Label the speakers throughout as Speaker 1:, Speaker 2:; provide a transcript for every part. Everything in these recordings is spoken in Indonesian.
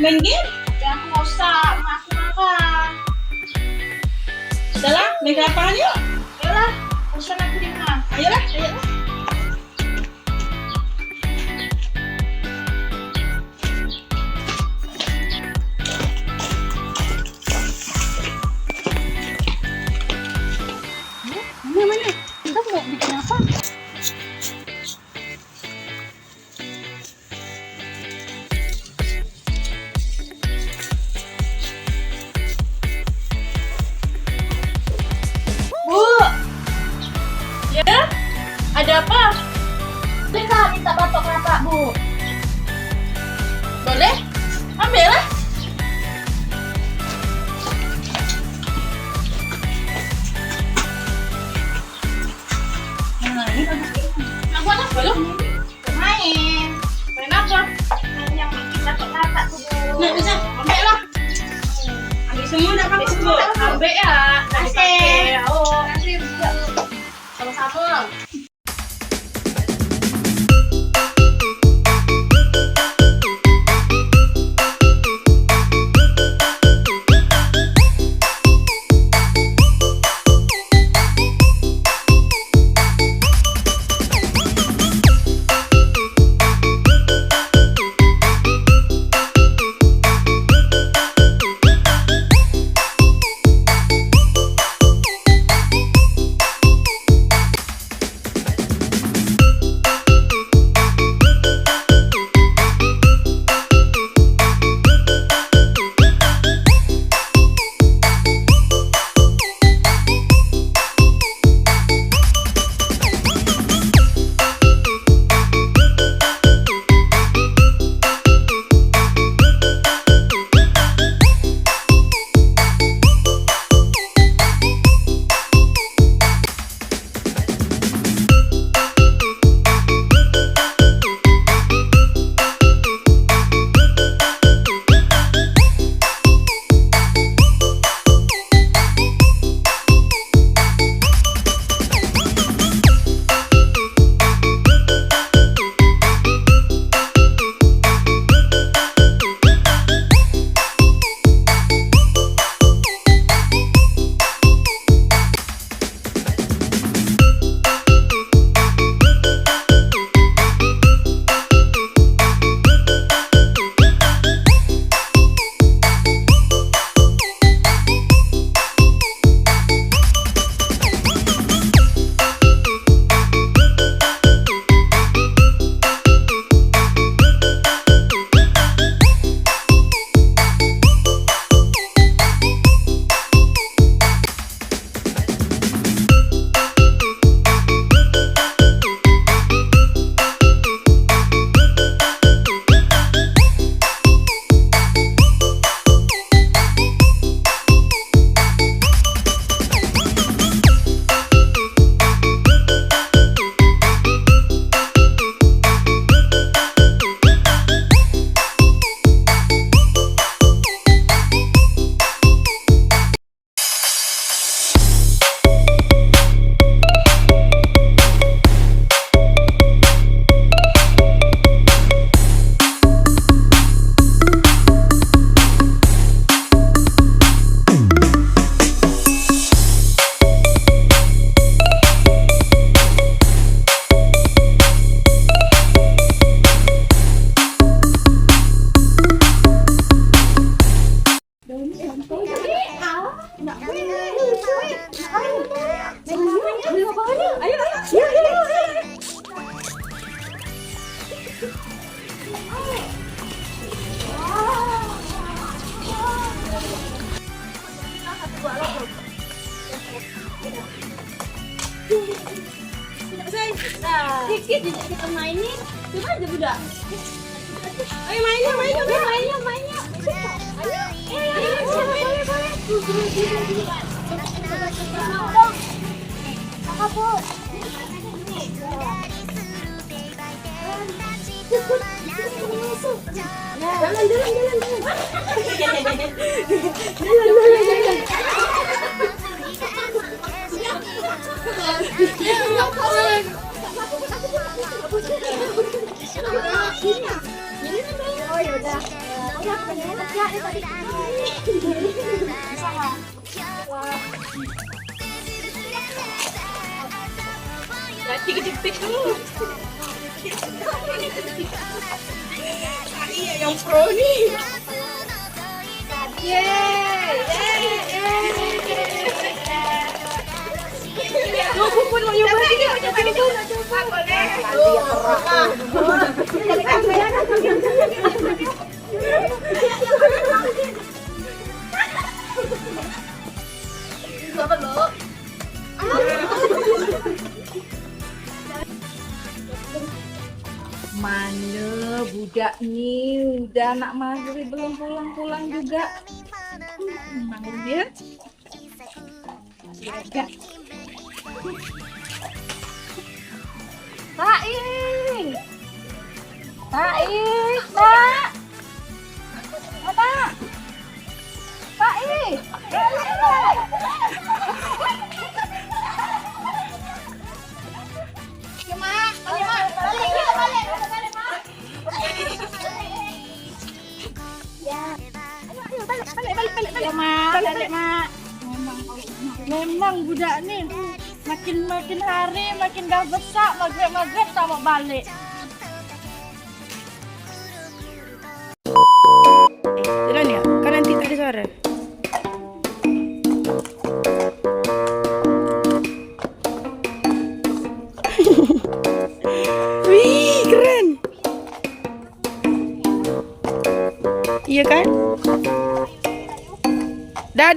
Speaker 1: Main game?
Speaker 2: Ya aku nggak usah, emak aku makan.
Speaker 1: Udah lah, main ke lapangan yuk.
Speaker 2: Yalah, urusan aku di rumah.
Speaker 1: Ayolah, ayo.
Speaker 2: Mana? Kita mau bikin apa? Bu, ya? Ada apa? Bisa minta batok kelapa, Bu? Boleh? Ambil lah.
Speaker 1: Nah, ini bagus ini.
Speaker 2: Aku anak belum main. Main apa? Main yang bikin batok kelapa tuh, Bu.
Speaker 1: Nah, bisa.
Speaker 2: Ambil lah.
Speaker 1: Ambil semua enggak apa-apa, Bu.
Speaker 2: Ambil ya.
Speaker 1: Kasih.
Speaker 2: Oh, kasih, Bu. Sama-sama.
Speaker 3: Dikit aja kita mainin, coba aja budak. Ayo mainnya. Oh ya udah. Ya, ini tadi.
Speaker 2: Sama.
Speaker 1: Nanti kejepit dulu. Iya yang pro nih. Aku pun mau nyoba ini, mau nyoba ini.
Speaker 4: Mana budak nih, udah anak maghrib belum pulang-pulang juga. Bangun dia. Ya. Taing. Taing, Pak. Apa? Taing. Memang budak nih makin hari makin dah besar, maghrib tak mau balik. Jalan ya, kan nanti tadi sore. Wih, keren. Iya kan? Dah.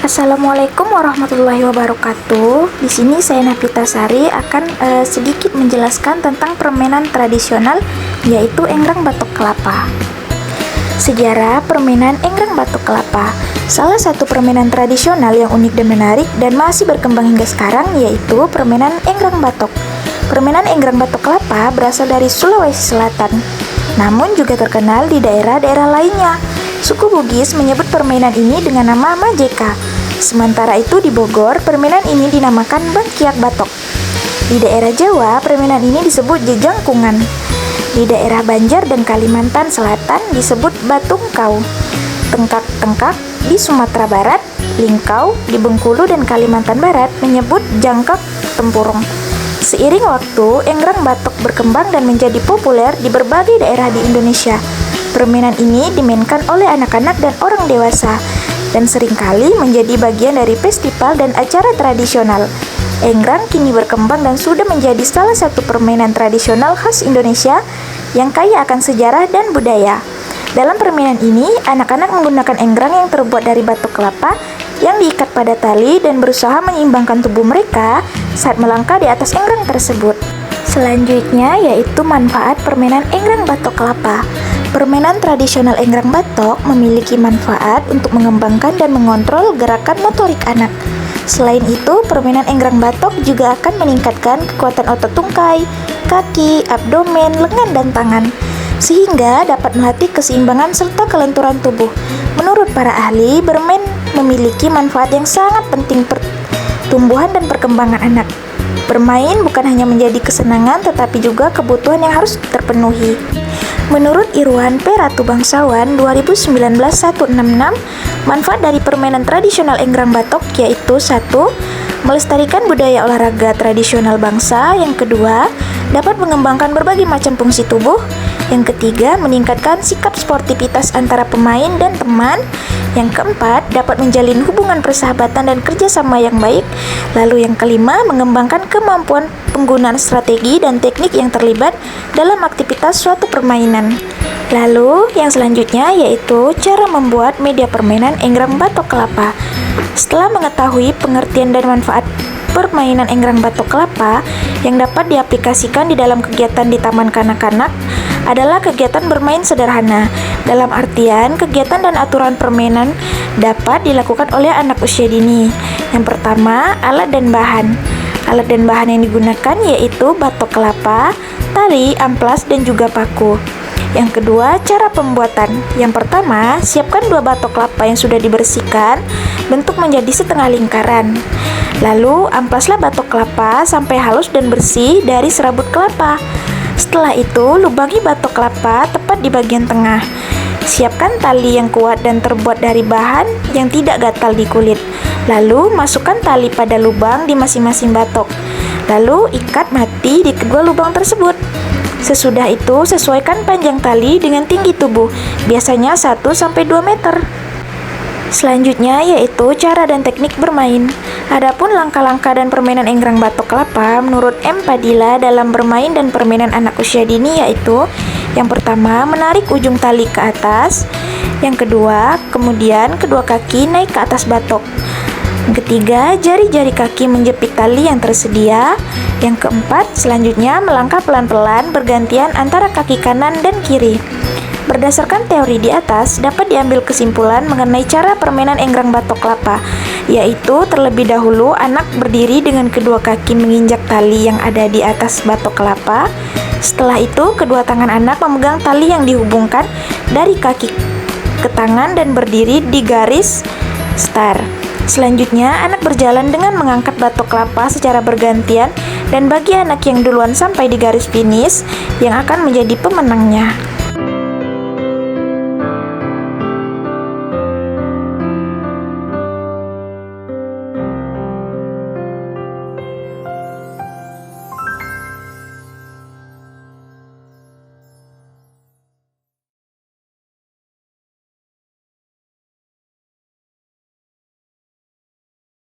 Speaker 2: Assalamualaikum warahmatullahi wabarakatuh. Di sini saya Napita Sari akan sedikit menjelaskan tentang permainan tradisional yaitu enggrang batok kelapa. Sejarah permainan enggrang batok kelapa. Salah satu permainan tradisional yang unik dan menarik dan masih berkembang hingga sekarang yaitu permainan enggrang batok. Permainan enggrang batok kelapa berasal dari Sulawesi Selatan, namun juga terkenal di daerah-daerah lainnya. Suku Bugis menyebut permainan ini dengan nama Majeka. Sementara itu di Bogor, permainan ini dinamakan Bangkiak Batok. Di daerah Jawa, permainan ini disebut jejangkungan. Di daerah Banjar dan Kalimantan Selatan disebut batungkau. Tengkak-tengkak di Sumatera Barat, lingkau di Bengkulu dan Kalimantan Barat menyebut jangkak tempurung. Seiring waktu, egrang batok berkembang dan menjadi populer di berbagai daerah di Indonesia. Permainan ini dimainkan oleh anak-anak dan orang dewasa dan seringkali menjadi bagian dari festival dan acara tradisional. Egrang kini berkembang dan sudah menjadi salah satu permainan tradisional khas Indonesia yang kaya akan sejarah dan budaya. Dalam permainan ini, anak-anak menggunakan egrang yang terbuat dari batok kelapa yang diikat pada tali dan berusaha menyeimbangkan tubuh mereka saat melangkah di atas egrang tersebut. Selanjutnya yaitu manfaat permainan egrang batok kelapa. Permainan tradisional egrang batok memiliki manfaat untuk mengembangkan dan mengontrol gerakan motorik anak. Selain itu, permainan egrang batok juga akan meningkatkan kekuatan otot tungkai, kaki, abdomen, lengan, dan tangan, sehingga dapat melatih keseimbangan serta kelenturan tubuh. Menurut para ahli, bermain memiliki manfaat yang sangat penting pertumbuhan dan perkembangan anak. Bermain bukan hanya menjadi kesenangan, tetapi juga kebutuhan yang harus terpenuhi. Menurut Irwan P. Ratu Bangsawan 2019-166, manfaat dari permainan tradisional egrang batok yaitu 1. Melestarikan budaya olahraga tradisional bangsa. Yang kedua, dapat mengembangkan berbagai macam fungsi tubuh. Yang ketiga, meningkatkan sikap sportivitas antara pemain dan teman. Yang keempat, dapat menjalin hubungan persahabatan dan kerjasama yang baik. Lalu yang kelima, mengembangkan kemampuan penggunaan strategi dan teknik yang terlibat dalam aktivitas suatu permainan. Lalu yang selanjutnya yaitu cara membuat media permainan egrang batok kelapa. Setelah mengetahui pengertian dan manfaat permainan egrang batok kelapa yang dapat diaplikasikan di dalam kegiatan di taman kanak-kanak adalah kegiatan bermain sederhana. Dalam artian, kegiatan dan aturan permainan dapat dilakukan oleh anak usia dini. Yang pertama, alat dan bahan. Alat dan bahan yang digunakan yaitu batok kelapa, tali, amplas, dan juga paku. Yang kedua, cara pembuatan. Yang pertama, siapkan 2 batok kelapa yang sudah dibersihkan, bentuk menjadi setengah lingkaran. Lalu, amplaslah batok kelapa sampai halus dan bersih dari serabut kelapa. Setelah itu, lubangi batok kelapa tepat di bagian tengah. Siapkan tali yang kuat dan terbuat dari bahan yang tidak gatal di kulit. Lalu, masukkan tali pada lubang di masing-masing batok. Lalu, ikat mati di kedua lubang tersebut. Sesudah itu, sesuaikan panjang tali dengan tinggi tubuh, biasanya 1-2 meter. Selanjutnya yaitu cara dan teknik bermain. Adapun langkah-langkah dan permainan egrang batok kelapa menurut M. Padilla dalam bermain dan permainan anak usia dini yaitu: yang pertama, menarik ujung tali ke atas. Yang kedua, kemudian kedua kaki naik ke atas batok. Yang ketiga, jari-jari kaki menjepit tali yang tersedia. Yang keempat, selanjutnya melangkah pelan-pelan bergantian antara kaki kanan dan kiri. Berdasarkan teori di atas, dapat diambil kesimpulan mengenai cara permainan egrang batok kelapa, yaitu terlebih dahulu anak berdiri dengan kedua kaki menginjak tali yang ada di atas batok kelapa. Setelah itu, kedua tangan anak memegang tali yang dihubungkan dari kaki ke tangan dan berdiri di garis start. Selanjutnya, anak berjalan dengan mengangkat batok kelapa secara bergantian dan bagi anak yang duluan sampai di garis finish yang akan menjadi pemenangnya.